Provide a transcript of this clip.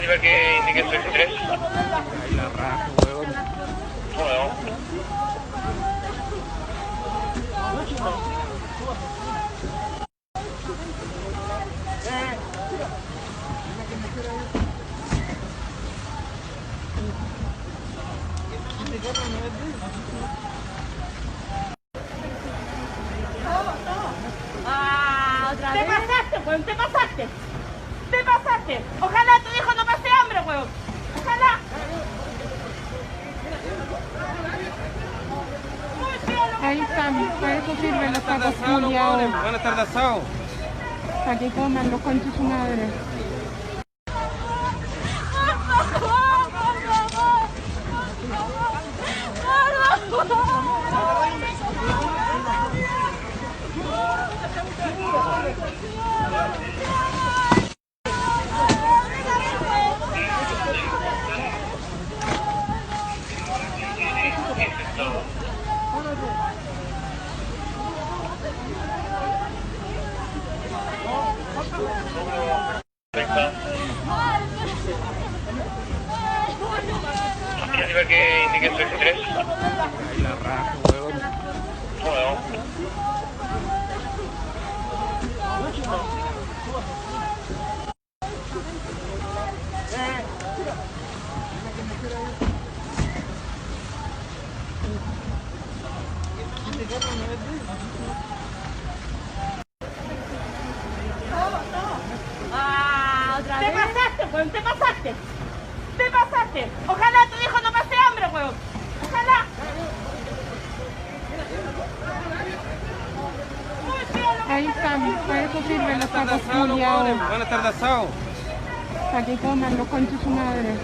nivel que indique 33. Ahí la raja, huevón. Bueno. ¿Otra vez? Te pasaste, weón, te pasaste. Te pasaste. Ojalá tu hijo no pase hambre, weón. Ojalá. Ahí están, para eso sirven los tacos culiados. Buenas tardes, asado. Para que coman los conchos su madre. ¿Qué nivel que indique 33? Ahí la raja, huevón. Bueno. ¿Otra vez? Te pasaste, weón, te pasaste. Te pasaste. Ojalá tu hijo no pase hambre, weón. Ojalá. Ahí están, para eso sirven los tacos culiados. Buenas tardes, asado. Para que coman los conchos su madre.